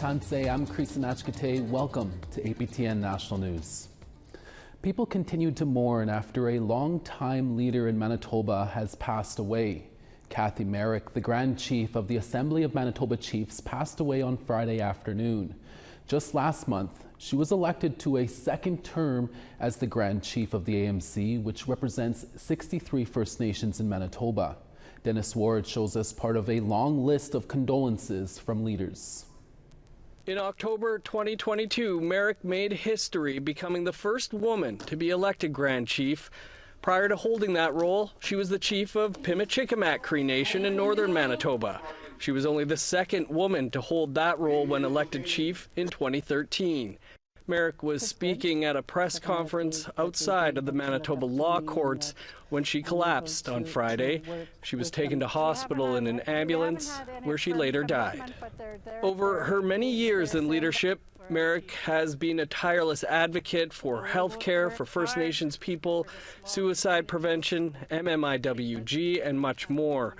Tanse, I'm Creeson Agecoutay. Welcome to APTN National News. People continue to mourn after a long-time leader in Manitoba has passed away. Cathy Merrick, the Grand Chief of the Assembly of Manitoba Chiefs, passed away on Friday afternoon. Just last month, she was elected to a second term as the Grand Chief of the AMC, which represents 63 First Nations in Manitoba. Dennis Ward shows us part of a long list of condolences from leaders. In October 2022, Merrick made history, becoming the first woman to be elected Grand Chief. Prior to holding that role, she was the chief of Attawapiskat Cree Nation in northern Manitoba. She was only the second woman to hold that role when elected chief in 2013. Merrick was speaking at a press conference outside of the Manitoba Law Courts when she collapsed on Friday. She was taken to hospital in an ambulance where she later died. Over her many years in leadership, Merrick has been a tireless advocate for health care for First Nations people, suicide prevention, MMIWG, and much more.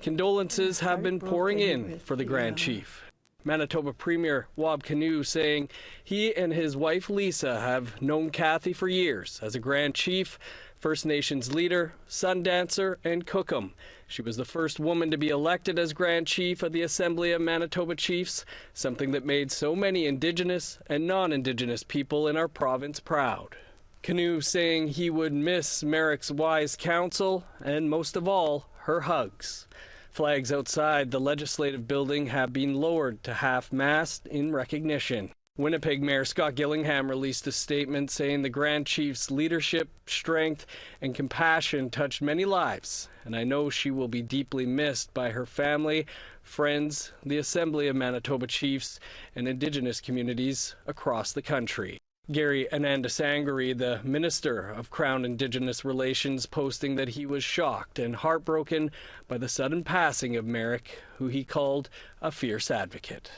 Condolences have been pouring in for the Grand Chief. Manitoba Premier Wab Kinew saying he and his wife Lisa have known Cathy for years as a Grand Chief, First Nations leader, sun dancer, and cookum. She was the first woman to be elected as Grand Chief of the Assembly of Manitoba Chiefs, something that made so many Indigenous and non-Indigenous people in our province proud. Kinew saying he would miss Merrick's wise counsel and, most of all, her hugs. Flags outside the Legislative Building have been lowered to half-mast in recognition. Winnipeg Mayor Scott Gillingham released a statement saying the Grand Chief's leadership, strength, and compassion touched many lives, and I know she will be deeply missed by her family, friends, the Assembly of Manitoba Chiefs, and Indigenous communities across the country. Gary Anandasangari, the Minister of Crown Indigenous Relations, posting that he was shocked and heartbroken by the sudden passing of Merrick, who he called a fierce advocate.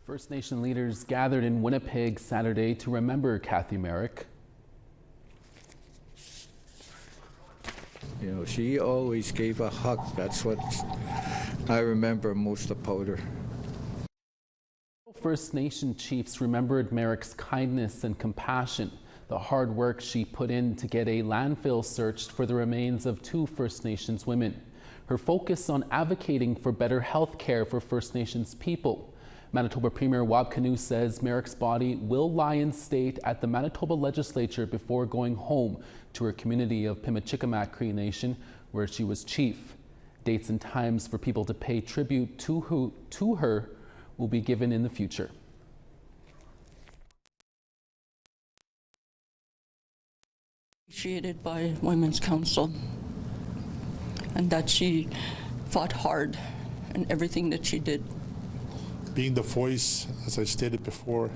First Nation leaders gathered in Winnipeg Saturday to remember Cathy Merrick. You know, she always gave a hug. That's what I remember most about her. First Nation chiefs remembered Merrick's kindness and compassion, the hard work she put in to get a landfill searched for the remains of 2 First Nations women, her focus on advocating for better health care for First Nations people. Manitoba Premier Wab Kinew says Merrick's body will lie in state at the Manitoba Legislature before going home to her community of Attawapiskat Cree Nation, where she was chief. Dates and times for people to pay tribute to her will be given in the future. Appreciated by Women's Council, and that she fought hard in everything that she did. Being the voice, as I stated before,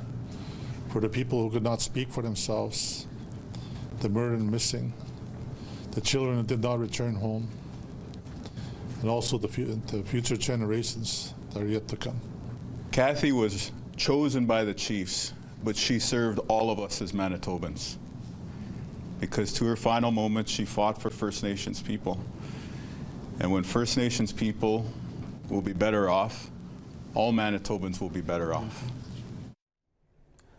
for the people who could not speak for themselves, the murdered and missing, the children that did not return home, and also the future generations that are yet to come. Cathy was chosen by the Chiefs, but she served all of us as Manitobans. Because to her final moments, she fought for First Nations people. And when First Nations people will be better off, all Manitobans will be better off.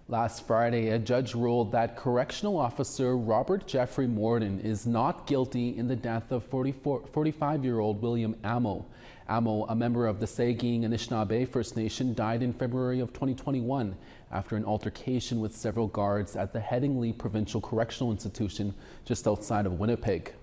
Last Friday, a judge ruled that correctional officer Robert Jeffrey Moran is not guilty in the death of 45-year-old William Amo. Amo, a member of the Saging Anishinaabe First Nation, died in February of 2021 after an altercation with several guards at the Headingley Provincial Correctional Institution just outside of Winnipeg.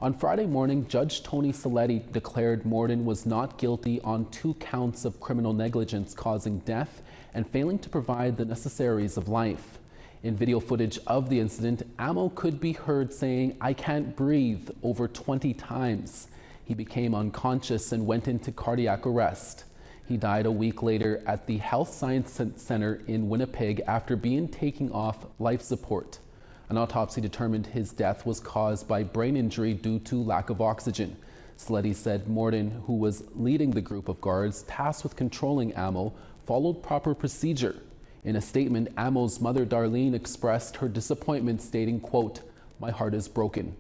On Friday morning, Judge Tony Saletti declared Moran was not guilty on 2 counts of criminal negligence causing death and failing to provide the necessaries of life. In video footage of the incident, Amo could be heard saying, "I can't breathe," over 20 times. He became unconscious and went into cardiac arrest. He died a week later at the Health Science Center in Winnipeg after being taken off life support. An autopsy determined his death was caused by brain injury due to lack of oxygen. Saletti said Moran, who was leading the group of guards tasked with controlling Amo, followed proper procedure. In a statement, Amo's mother Darlene expressed her disappointment, stating, quote, "My heart is broken."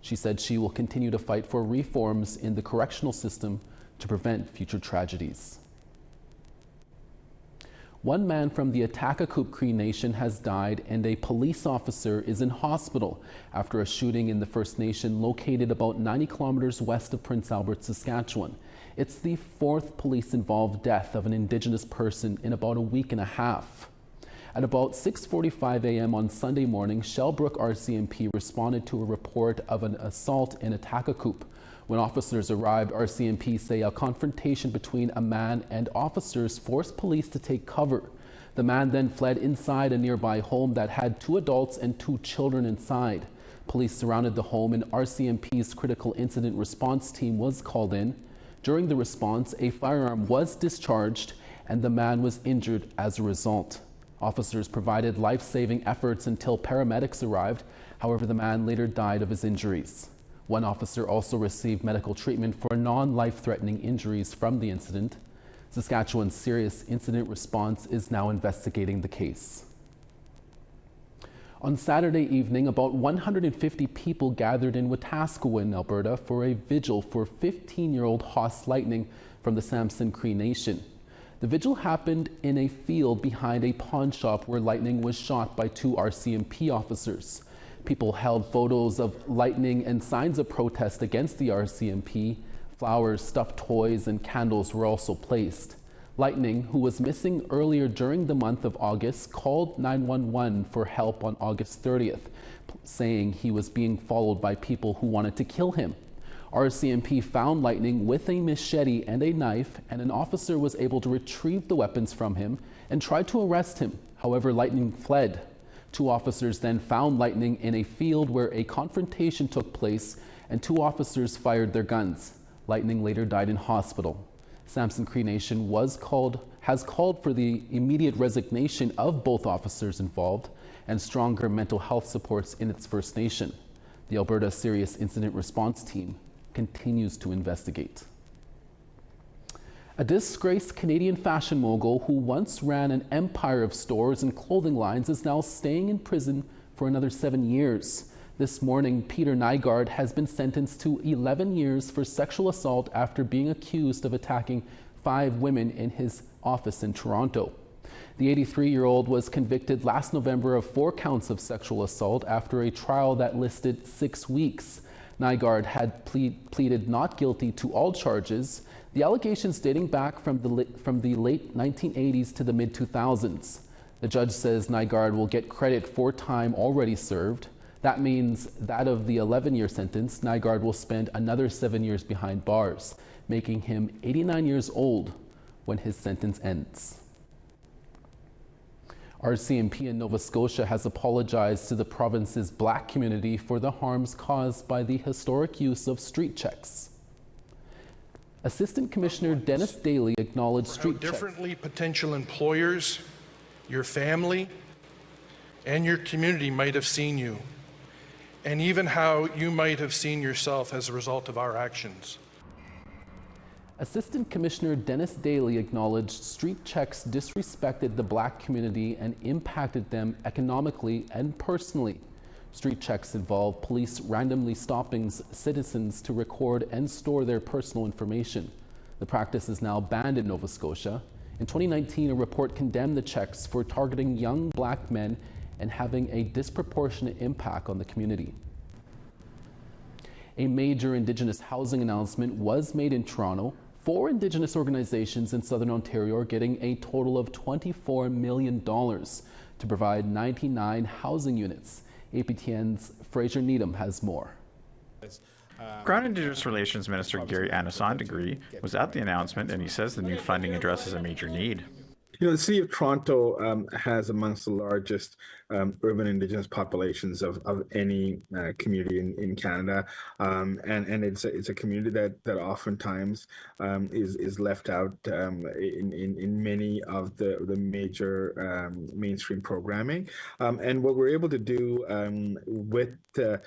She said she will continue to fight for reforms in the correctional system to prevent future tragedies. One man from the Attawapiskat Cree Nation has died, and a police officer is in hospital after a shooting in the First Nation located about 90 kilometers west of Prince Albert, Saskatchewan. It's the fourth police-involved death of an Indigenous person in about a week and a half. At about 6:45 a.m. on Sunday morning, Shellbrook RCMP responded to a report of an assault in Attawapiskat. When officers arrived, RCMP say a confrontation between a man and officers forced police to take cover. The man then fled inside a nearby home that had 2 adults and 2 children inside. Police surrounded the home and RCMP's critical incident response team was called in. During the response, a firearm was discharged and the man was injured as a result. Officers provided life-saving efforts until paramedics arrived. However, the man later died of his injuries. One officer also received medical treatment for non-life-threatening injuries from the incident. Saskatchewan's Serious Incident Response is now investigating the case. On Saturday evening, about 150 people gathered in Wetaskiwin, Alberta, for a vigil for 15-year-old Haas Lightning from the Samson Creation Nation. The vigil happened in a field behind a pawn shop where Lightning was shot by 2 RCMP officers. People held photos of Lightning and signs of protest against the RCMP. Flowers, stuffed toys, and candles were also placed. Lightning, who was missing earlier during the month of August, called 911 for help on August 30th, saying he was being followed by people who wanted to kill him. RCMP found Lightning with a machete and a knife, and an officer was able to retrieve the weapons from him and tried to arrest him. However, Lightning fled. 2 officers then found Lightning in a field where a confrontation took place, and 2 officers fired their guns. Lightning later died in hospital. Samson Creation Nation has called for the immediate resignation of both officers involved and stronger mental health supports in its First Nation. The Alberta Serious Incident Response Team continues to investigate. A disgraced Canadian fashion mogul who once ran an empire of stores and clothing lines is now staying in prison for another 7 years. This morning, Peter Nygaard has been sentenced to 11 years for sexual assault after being accused of attacking 5 women in his office in Toronto. The 83-year-old was convicted last November of 4 counts of sexual assault after a trial that listed 6 weeks. Nygaard had pleaded not guilty to all charges, the allegations dating back from the late 1980s to the mid-2000s. The judge says Nygaard will get credit for time already served. That means that of the 11-year sentence, Nygaard will spend another 7 years behind bars, making him 89 years old when his sentence ends. RCMP in Nova Scotia has apologized to the province's Black community for the harms caused by the historic use of street checks. Assistant Commissioner Dennis Daly acknowledged street checks. Differently potential employers, your family, and your community might have seen you, and even how you might have seen yourself as a result of our actions. Assistant Commissioner Dennis Daly acknowledged street checks disrespected the Black community and impacted them economically and personally. Street checks involve police randomly stopping citizens to record and store their personal information. The practice is now banned in Nova Scotia. In 2019, a report condemned the checks for targeting young Black men and having a disproportionate impact on the community. A major Indigenous housing announcement was made in Toronto. 4 Indigenous organizations in Southern Ontario are getting a total of $24 million to provide 99 housing units. APTN's Fraser Needham has more. Crown Indigenous Relations Minister Gary Anasandagri was at the announcement, and he says the new funding addresses a major need. You know, the City of Toronto has amongst the largest urban Indigenous populations of any community in Canada, and it's a community that oftentimes is left out in many of the major mainstream programming. And what we're able to do with the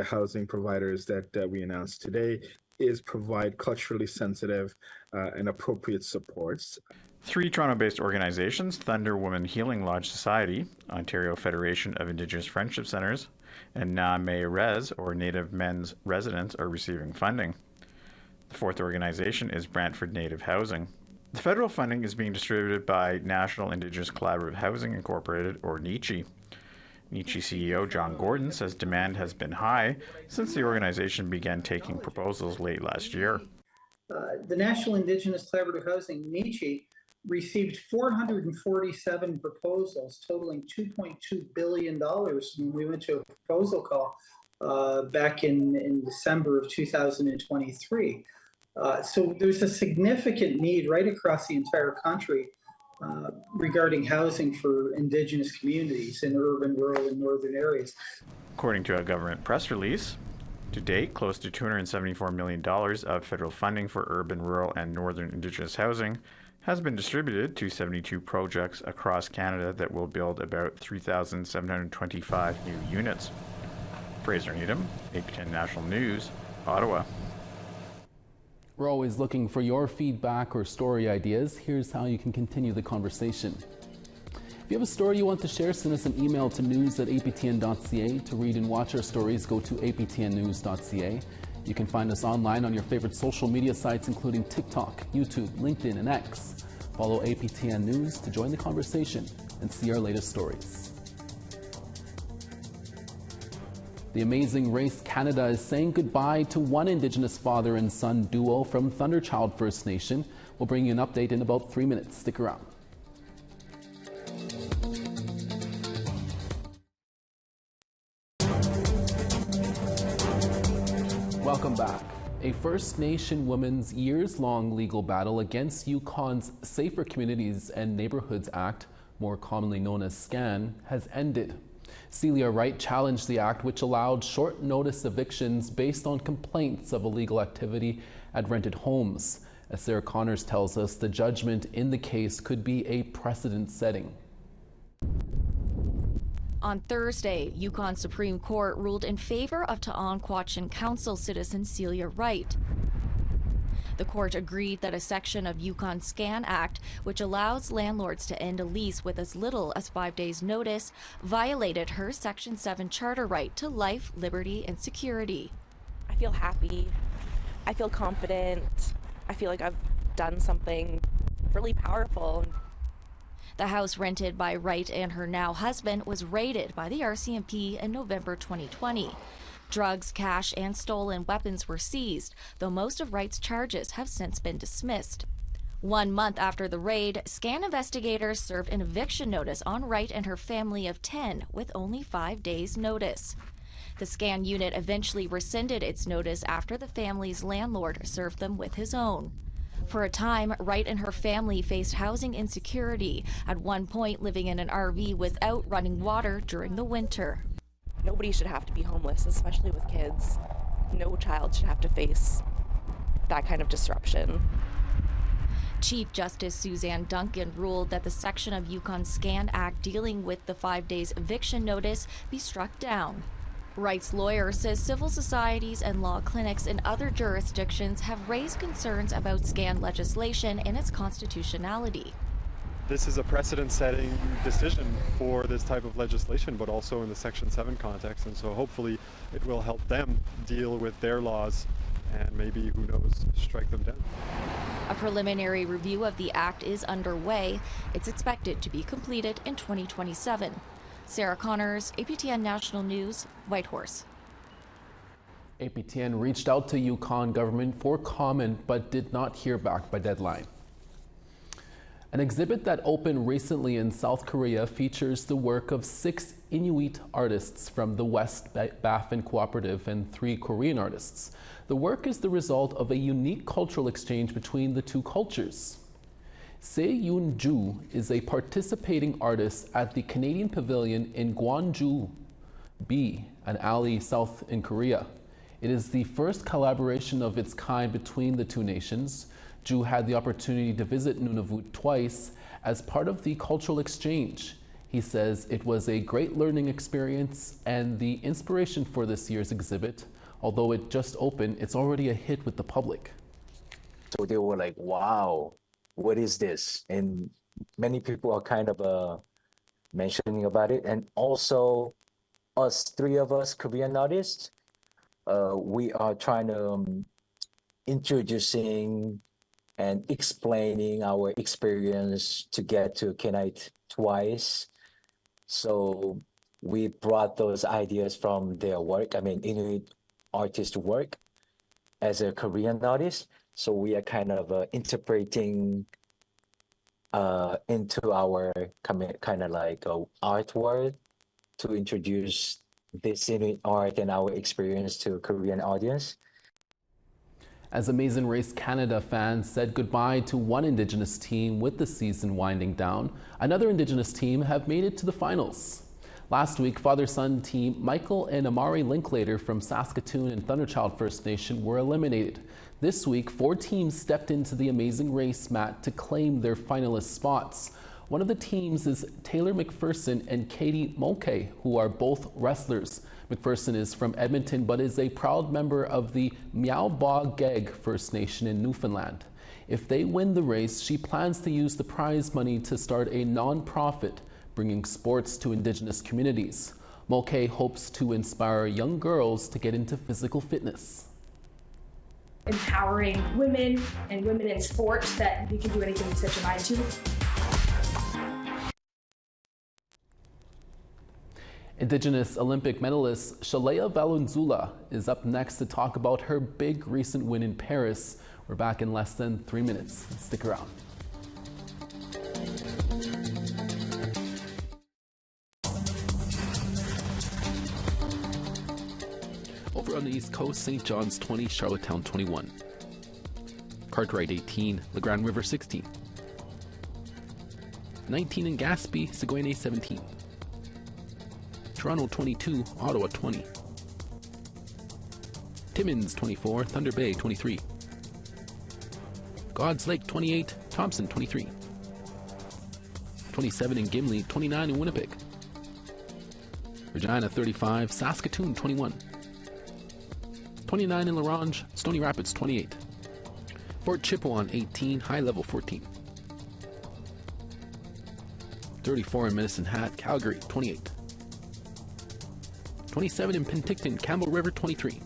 housing providers that we announced today is provide culturally sensitive and appropriate supports. 3 Toronto-based organizations, Thunder Women Healing Lodge Society, Ontario Federation of Indigenous Friendship Centres, and Na Me Res, or Native Men's Residents, are receiving funding. The 4th organization is Brantford Native Housing. The federal funding is being distributed by National Indigenous Collaborative Housing Incorporated, or NICHI. NICHI CEO John Gordon says demand has been high since the organization began taking proposals late last year. The National Indigenous Collaborative Housing, NICHI, received 447 proposals totaling $2.2 billion when we went to a proposal call back in December of 2023. So there's a significant need right across the entire country regarding housing for Indigenous communities in urban, rural, and northern areas. According to a government press release, to date, close to $274 million of federal funding for urban, rural, and northern Indigenous housing has been distributed to 72 projects across Canada that will build about 3,725 new units. Fraser Needham, APTN National News, Ottawa. We're always looking for your feedback or story ideas. Here's how you can continue the conversation. If you have a story you want to share, send us an email to news@aptn.ca. To read and watch our stories, go to aptnnews.ca. You can find us online on your favorite social media sites, including TikTok, YouTube, LinkedIn, and X. Follow APTN News to join the conversation and see our latest stories. The Amazing Race Canada is saying goodbye to one Indigenous father and son duo from Thunderchild First Nation. We'll bring you an update in about 3 minutes. Stick around. Welcome back. A First Nation woman's years-long legal battle against Yukon's Safer Communities and Neighborhoods Act, more commonly known as SCAN, has ended. Celia Wright challenged the act, which allowed short-notice evictions based on complaints of illegal activity at rented homes. As Sarah Connors tells us, the judgment in the case could be a precedent-setting. On Thursday, Yukon Supreme Court ruled in favor of Ta'anquatchin Council citizen Celia Wright. The court agreed that a section of Yukon SCAN Act, which allows landlords to end a lease with as little as 5 days' notice, violated her Section 7 charter right to life, liberty, and security. I feel happy. I feel confident. I feel like I've done something really powerful. The house rented by Wright and her now husband was raided by the RCMP in November 2020. Drugs, cash, and stolen weapons were seized, though most of Wright's charges have since been dismissed. 1 month after the raid, SCAN investigators served an eviction notice on Wright and her family of 10 with only 5 days' notice. The SCAN unit eventually rescinded its notice after the family's landlord served them with his own. For a time, Wright and her family faced housing insecurity, at one point living in an RV without running water during the winter. Nobody should have to be homeless, especially with kids. No child should have to face that kind of disruption. Chief Justice Suzanne Duncan ruled that the section of Yukon SCAN Act dealing with the 5 days eviction notice be struck down. Wright's lawyer says civil societies and law clinics in other jurisdictions have raised concerns about SCAN legislation and its constitutionality. This is a precedent-setting decision for this type of legislation, but also in the Section 7 context, and so hopefully it will help them deal with their laws and maybe, who knows, strike them down. A preliminary review of the act is underway. It's expected to be completed in 2027. Sarah Connors, APTN National News, Whitehorse. APTN reached out to Yukon government for comment but did not hear back by deadline. An exhibit that opened recently in South Korea features the work of 6 Inuit artists from the West Baffin Cooperative and 3 Korean artists. The work is the result of a unique cultural exchange between the two cultures. Se-Yoon Ju is a participating artist at the Canadian Pavilion in Gwangju-bi, an alley south in Korea. It is the first collaboration of its kind between the two nations. Ju had the opportunity to visit Nunavut twice as part of the cultural exchange. He says it was a great learning experience and the inspiration for this year's exhibit. Although it just opened, it's already a hit with the public. So they were like, wow, what is this? And many people are kind of mentioning about it. And also us, 3 of us Korean artists, we are trying to introducing and explaining our experience to get to Kenite twice. So we brought those ideas from their work, Inuit artist work as a Korean artist. So we are kind of interpreting into our kind of like art world to introduce this Inuit art and our experience to a Korean audience. As Amazing Race Canada fans said goodbye to one Indigenous team with the season winding down, another Indigenous team have made it to the finals. Last week, father-son team Michael and Amari Linklater from Saskatoon and Thunderchild First Nation were eliminated. This week, 4 teams stepped into the Amazing Race mat to claim their finalist spots. One of the teams is Taylor McPherson and Katie Mulcahy, who are both wrestlers. McPherson is from Edmonton, but is a proud member of the Miao-Ba-Geg First Nation in Newfoundland. If they win the race, she plans to use the prize money to start a non-profit, bringing sports to Indigenous communities. Mulcahy hopes to inspire young girls to get into physical fitness. Empowering women and women in sports, that we can do anything we set your mind to. Indigenous Olympic medalist Shala Valenzula is up next to talk about her big recent win in Paris. We're back in less than 3 minutes. Stick around. Over on the East Coast, St. John's 20, Charlottetown 21. Cartwright 18, La Grande River 16. 19 in Gaspé, Saguenay 17. Toronto 22, Ottawa 20. Timmins 24, Thunder Bay 23. God's Lake 28, Thompson 23. 27 in Gimli, 29 in Winnipeg. Regina 35, Saskatoon 21. 29 in La Ronge, Stony Rapids 28. Fort Chipewyan 18, High Level 14. 34 in Medicine Hat, Calgary 28. 27 in Penticton, Campbell River 23.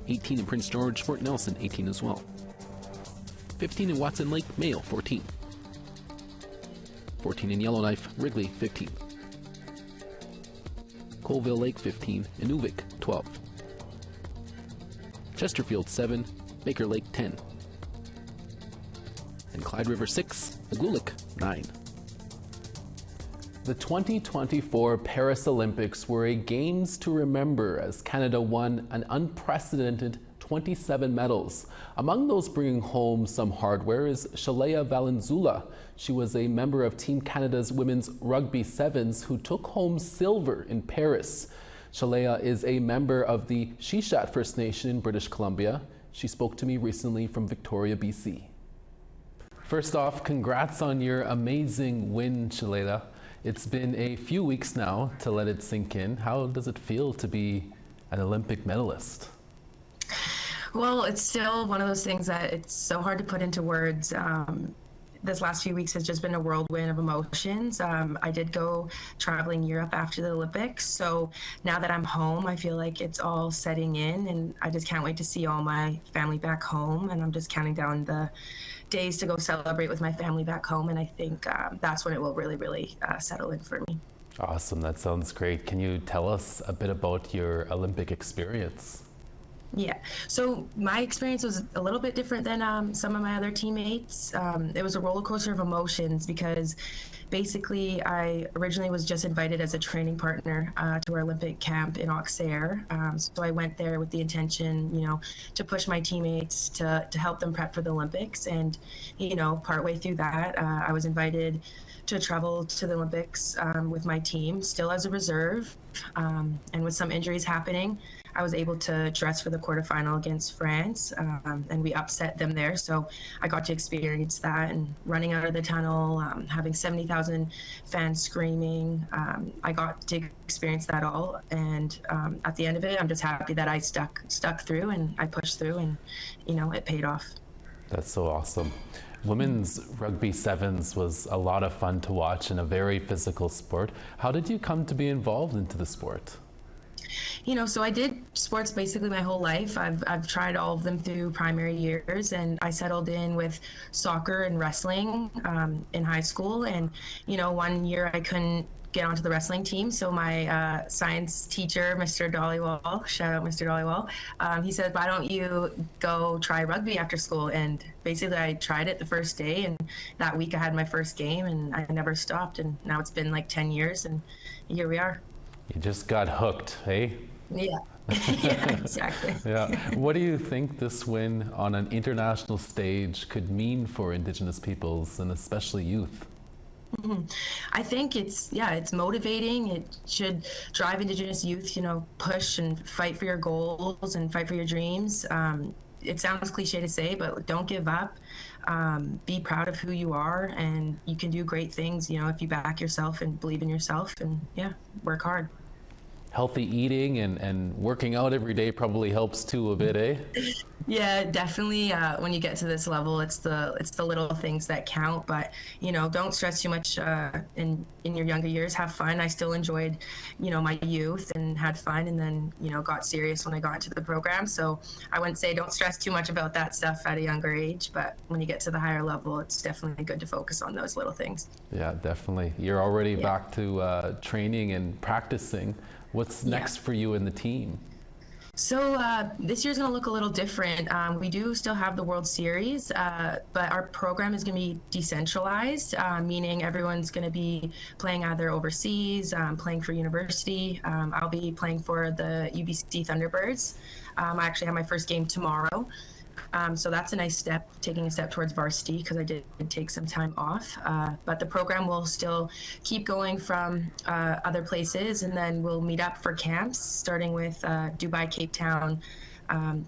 18 in Prince George, Fort Nelson 18 as well. 15 in Watson Lake, Mayo 14. 14 in Yellowknife, Wrigley 15. Colville Lake 15, Inuvik 12. Chesterfield 7, Baker Lake 10. And Clyde River 6, Aglulik 9. The 2024 Paris Olympics were a games to remember as Canada won an unprecedented 27 medals. Among those bringing home some hardware is Shala Valenzula. She was a member of Team Canada's women's rugby sevens who took home silver in Paris. Shala is a member of the Shishat First Nation in British Columbia. She spoke to me recently from Victoria, BC. First off, congrats on your amazing win, Shala. It's been a few weeks now to let it sink in. How does it feel to be an Olympic medalist? Well, it's still one of those things that it's so hard to put into words. This last few weeks has just been a whirlwind of emotions. I did go traveling Europe after the Olympics. So now that I'm home, I feel like it's all setting in, and I just can't wait to see all my family back home. And I'm just counting down the days to go celebrate with my family back home. And I think that's when it will really, really settle in for me. Awesome. That sounds great. Can you tell us a bit about your Olympic experience? Yeah, so my experience was a little bit different than some of my other teammates. It was a roller coaster of emotions because basically I originally was just invited as a training partner to our Olympic camp in Auxerre. So I went there with the intention, to push my teammates to help them prep for the Olympics. And, partway through that, I was invited to travel to the Olympics with my team, still as a reserve. And with some injuries happening, I was able to dress for the quarterfinal against France, and we upset them there. So I got to experience that, and running out of the tunnel, having 70,000 fans screaming. I got to experience that all. And at the end of it, I'm just happy that I stuck through and I pushed through, and, it paid off. That's so awesome. Women's rugby sevens was a lot of fun to watch and a very physical sport. How did you come to be involved into the sport? So I did sports basically my whole life. I've tried all of them through primary years, and I settled in with soccer and wrestling in high school. And, 1 year I couldn't get onto the wrestling team. So my science teacher, Mr. Dollywall, shout out Mr. Dollywall, he said, why don't you go try rugby after school? And basically I tried it the first day, and that week I had my first game, and I never stopped. And now it's been like 10 years, and here we are. You just got hooked, hey? Yeah. Yeah, exactly. Yeah. What do you think this win on an international stage could mean for Indigenous peoples and especially youth? I think it's motivating. It should drive Indigenous youth, push and fight for your goals and fight for your dreams. It sounds cliche to say, but don't give up. Be proud of who you are, and you can do great things, if you back yourself and believe in yourself, and work hard. Healthy eating and working out every day probably helps too a bit, eh? Yeah, definitely. When you get to this level, it's the little things that count. But don't stress too much in your younger years. Have fun. I still enjoyed, my youth and had fun, and then got serious when I got into the program. So I wouldn't say don't stress too much about that stuff at a younger age. But when you get to the higher level, it's definitely good to focus on those little things. Yeah, definitely. You're already back to training and practicing. What's next for you and the team? So this year's going to look a little different. We do still have the World Series, but our program is going to be decentralized, meaning everyone's going to be playing either overseas, playing for university. I'll be playing for the UBC Thunderbirds. I actually have my first game tomorrow. So that's a nice step, taking a step towards varsity, because I did take some time off. But the program will still keep going from other places, and then we'll meet up for camps, starting with Dubai, Cape Town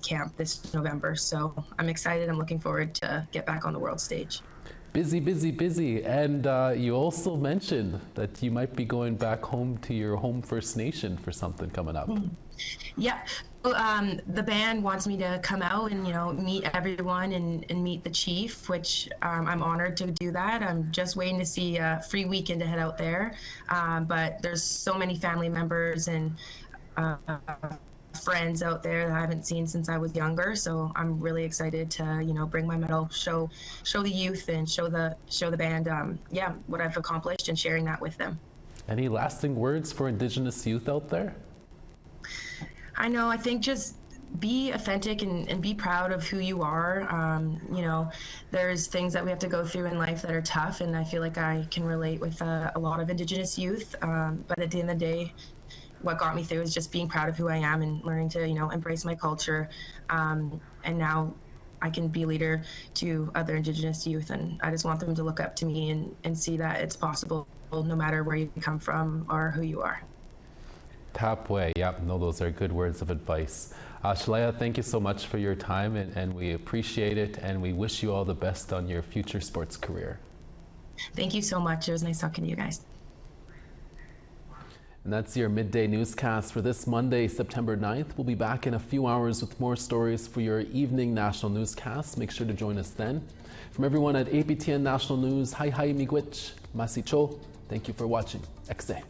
camp this November. So I'm excited. I'm looking forward to get back on the world stage. Busy, busy, busy. And you also mentioned that you might be going back home to your home First Nation for something coming up. Yeah. The band wants me to come out and, meet everyone and meet the chief, which I'm honored to do that. I'm just waiting to see a free weekend to head out there. But there's so many family members and friends out there that I haven't seen since I was younger. So I'm really excited to, bring my medal, show the youth and show the band, what I've accomplished, and sharing that with them. Any lasting words for Indigenous youth out there? I think just be authentic and be proud of who you are. There's things that we have to go through in life that are tough, and I feel like I can relate with a lot of Indigenous youth. But at the end of the day, what got me through is just being proud of who I am and learning to, embrace my culture. And now I can be a leader to other Indigenous youth, and I just want them to look up to me and see that it's possible no matter where you come from or who you are. Tapway, those are good words of advice. Shala, thank you so much for your time, and we appreciate it, and we wish you all the best on your future sports career. Thank you so much. It was nice talking to you guys. And that's your midday newscast for this Monday, September 9th. We'll be back in a few hours with more stories for your evening national newscast. Make sure to join us then. From everyone at APTN National News, hi miigwech, masicho. Thank you for watching. XA.